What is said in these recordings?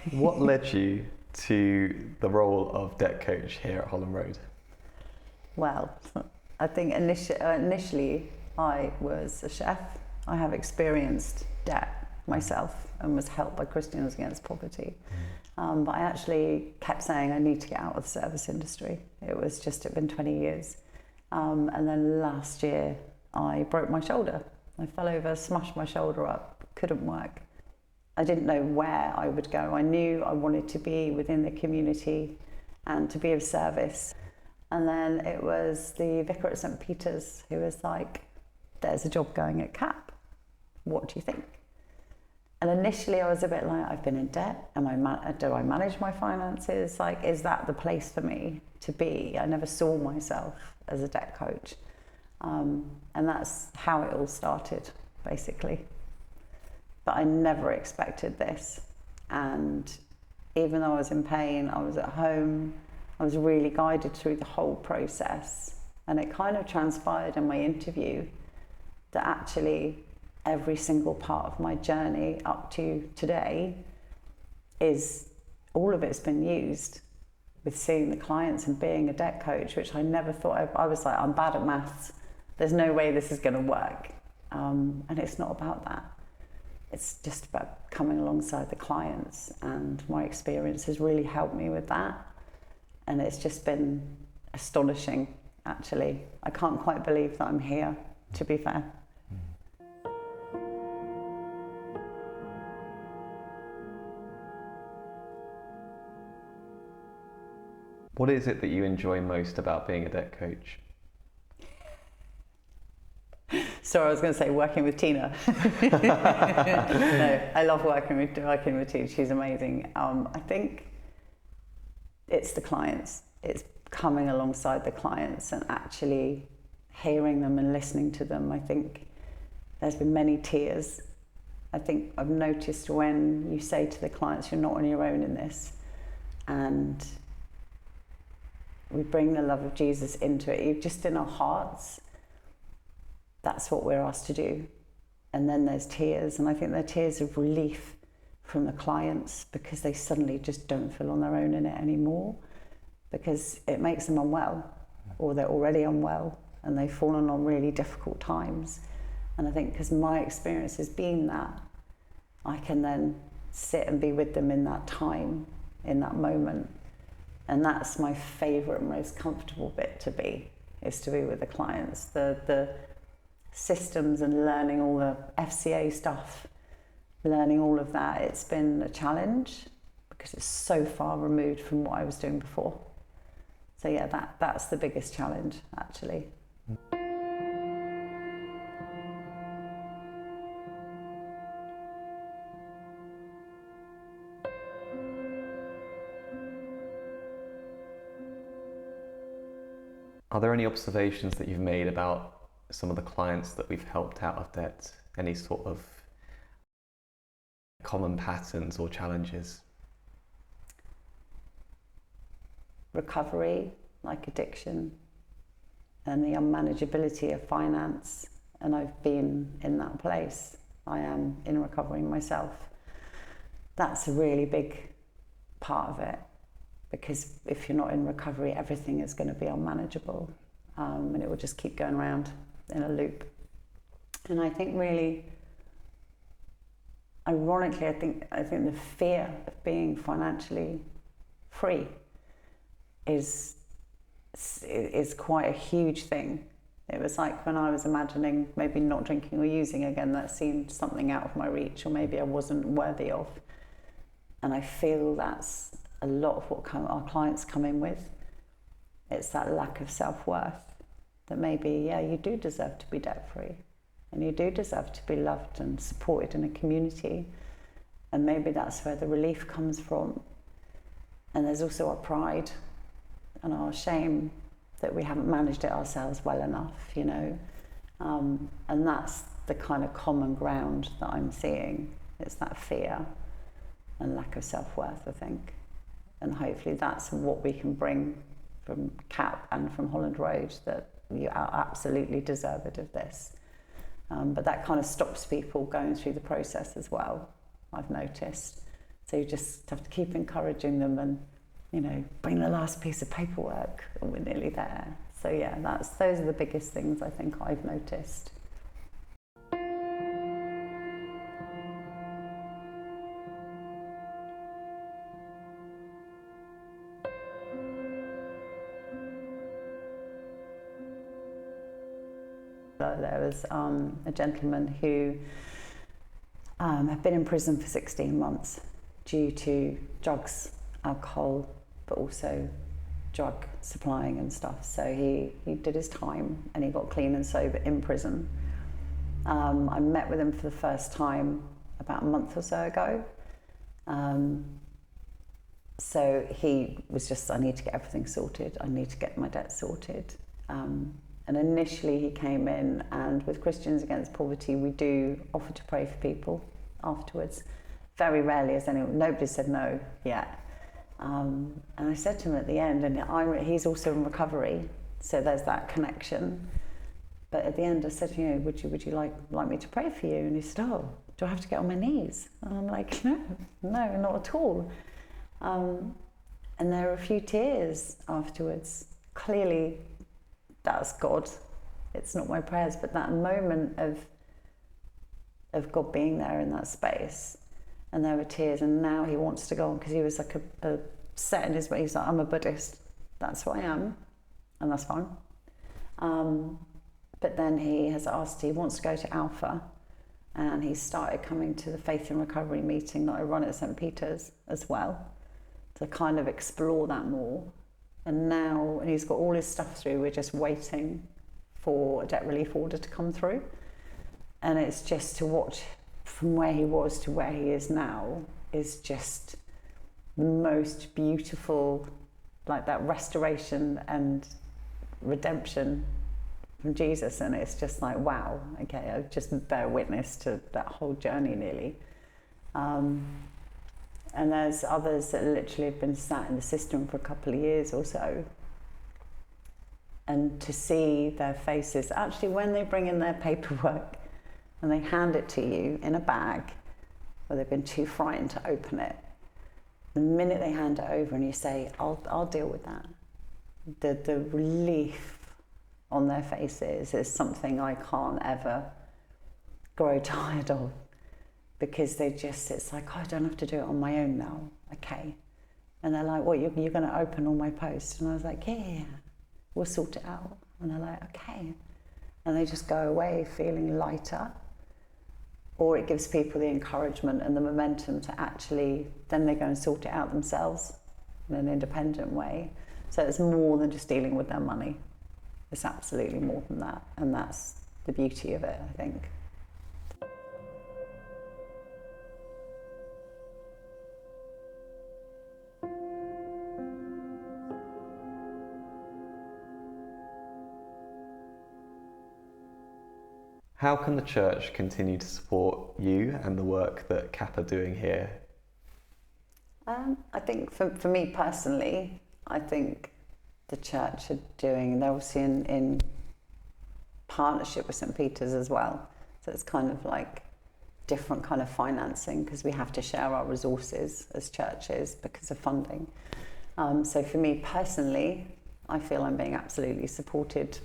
What led you to the role of debt coach here at Holland Road? Well, I think initially I was a chef. I have experienced debt myself and was helped by Christians Against Poverty. But I actually kept saying I need to get out of the service industry. It'd been 20 years. And then last year I broke my shoulder. I fell over, smashed my shoulder up, couldn't work. I didn't know where I would go. I knew I wanted to be within the community and to be of service. And then it was the vicar at St. Peter's who was like, there's a job going at CAP. What do you think? And initially I was a bit like, I've been in debt. Do I manage my finances? Like, is that the place for me to be? I never saw myself as a debt coach. And that's how it all started, basically. But I never expected this. And even though I was in pain, I was at home, I was really guided through the whole process. And it kind of transpired in my interview that actually every single part of my journey up to today all of it's been used with seeing the clients and being a debt coach, which I never thought. I was like, I'm bad at maths. There's no way this is going to work. And it's not about that. It's just about coming alongside the clients, and my experience has really helped me with that. And it's just been astonishing, actually. I can't quite believe that I'm here, to be fair. What is it that you enjoy most about being a debt coach? Sorry, I was going to say working with Tina. No, I love working with Tina. She's amazing. I think it's the clients. It's coming alongside the clients and actually hearing them and listening to them. I think there's been many tears. I think I've noticed when you say to the clients, you're not on your own in this, and we bring the love of Jesus into it, just in our hearts. That's what we're asked to do. And then there's tears, and I think they're tears of relief from the clients because they suddenly just don't feel on their own in it anymore, because it makes them unwell, or they're already unwell and they've fallen on really difficult times. And I think because my experience has been that, I can then sit and be with them in that time, in that moment. And that's my favourite, most comfortable bit to be with the clients. The systems and learning all the FCA stuff, learning all of that, it's been a challenge because it's so far removed from what I was doing before. So yeah, that's the biggest challenge, actually. Are there any observations that you've made about some of the clients that we've helped out of debt? Any sort of common patterns or challenges? Recovery, like addiction, and the unmanageability of finance. And I've been in that place. I am in recovery myself. That's a really big part of it, because if you're not in recovery, everything is going to be unmanageable, and it will just keep going around in a loop. And I think really, ironically, I think the fear of being financially free is quite a huge thing. It was like when I was imagining maybe not drinking or using again, that seemed something out of my reach, or maybe I wasn't worthy of. And I feel that's a lot of what our clients come in with. It's that lack of self-worth, that maybe, yeah, you do deserve to be debt-free, and you do deserve to be loved and supported in a community, and maybe that's where the relief comes from. And there's also our pride and our shame that we haven't managed it ourselves well enough, you know, and that's the kind of common ground that I'm seeing. It's that fear and lack of self-worth, I think. And hopefully that's what we can bring from CAP and from Holland Road, that you are absolutely deserved of this. But that kind of stops people going through the process as well, I've noticed. So you just have to keep encouraging them and, bring the last piece of paperwork and we're nearly there. So yeah, those are the biggest things I think I've noticed. There was a gentleman who had been in prison for 16 months due to drugs, alcohol, but also drug supplying and stuff. So he did his time and he got clean and sober in prison. I met with him for the first time about a month or so ago. So he was just, I need to get everything sorted. I need to get my debt sorted. And initially he came in, and with Christians Against Poverty, we do offer to pray for people afterwards. Very rarely has nobody said no yet. And I said to him at the end, and he's also in recovery, so there's that connection. But at the end I said, would you like me to pray for you? And he said, oh, do I have to get on my knees? And I'm like, no, not at all. And there were a few tears afterwards. Clearly, that's God. It's not my prayers, but that moment of God being there in that space. And there were tears, and now he wants to go on because he was like a set in his way. He's like, I'm a Buddhist. That's who I am, and that's fine. But then he has asked, he wants to go to Alpha, and he started coming to the Faith and Recovery meeting that I run at St. Peter's as well, to kind of explore that more. And now, and he's got all his stuff through, we're just waiting for a debt relief order to come through. And it's just to watch from where he was to where he is now is just the most beautiful, like that restoration and redemption from Jesus. And it's just like, wow, okay, I just bear witness to that whole journey nearly. And there's others that literally have been sat in the system for a couple of years or so. And to see their faces, actually when they bring in their paperwork and they hand it to you in a bag, or they've been too frightened to open it, the minute they hand it over and you say, I'll deal with that, the relief on their faces is something I can't ever grow tired of. Because it's like, oh, I don't have to do it on my own now, okay. And they're like, what, you're going to open all my posts? And I was like, yeah, we'll sort it out. And they're like, okay. And they just go away feeling lighter. Or it gives people the encouragement and the momentum to actually, then they go and sort it out themselves in an independent way. So it's more than just dealing with their money. It's absolutely more than that. And that's the beauty of it, I think. How can the church continue to support you and the work that CAP are doing here? I think for me personally, I think the church are doing, they're also in partnership with St. Peter's as well. So it's kind of like different kind of financing because we have to share our resources as churches because of funding. So for me personally, I feel I'm being absolutely supported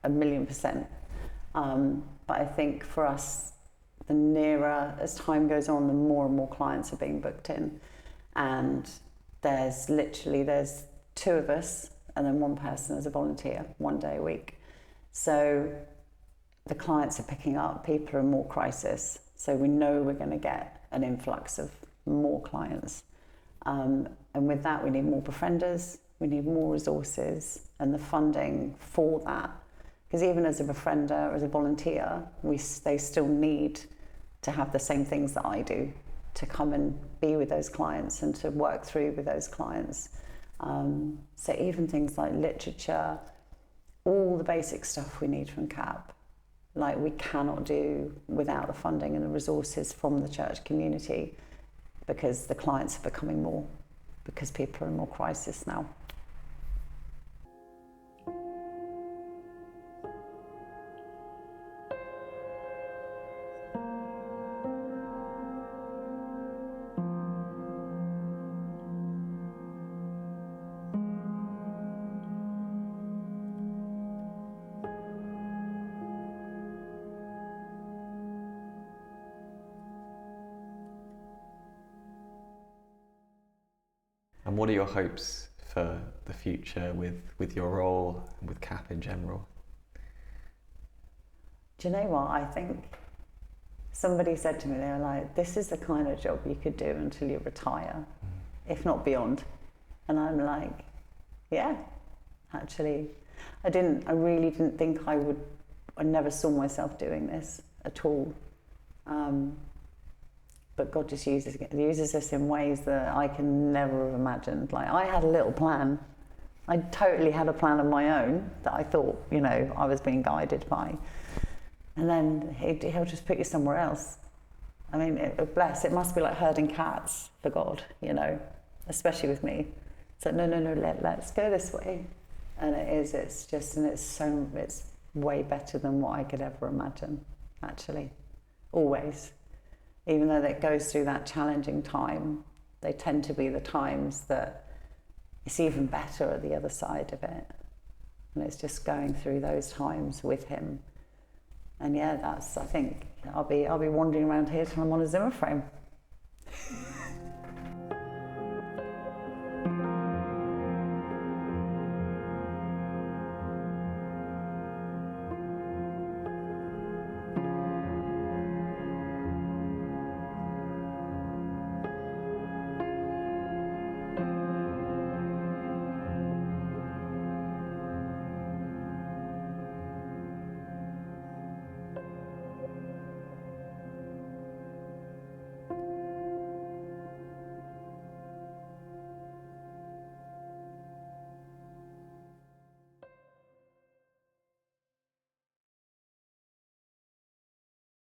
1,000,000%. But I think for us, the nearer, as time goes on, the more and more clients are being booked in. And there's 2 of us and then 1 person as a volunteer, 1 day a week. So the clients are picking up, people are in more crisis. So we know we're going to get an influx of more clients. And with that, we need more befrienders, we need more resources and the funding for that. Because even as a befriender, as a volunteer, they still need to have the same things that I do to come and be with those clients and to work through with those clients. So even things like literature, all the basic stuff we need from CAP, like we cannot do without the funding and the resources from the church community because the clients are becoming more, because people are in more crisis now. And what are your hopes for the future with your role and with CAP in general? Do you know what? I think somebody said to me, they were like, this is the kind of job you could do until you retire, if not beyond. And I'm like, yeah, actually, I really didn't think I never saw myself doing this at all. But God just uses us in ways that I can never have imagined. Like, I had a little plan. I totally had a plan of my own that I thought, you know, I was being guided by. And then he'll just put you somewhere else. I mean, it must be like herding cats for God, you know, especially with me. So no, let's go this way. And it's way better than what I could ever imagine, actually, always. Even though it goes through that challenging time, they tend to be the times that it's even better at the other side of it. And it's just going through those times with him. And yeah, I think I'll be wandering around here till I'm on a Zimmer frame.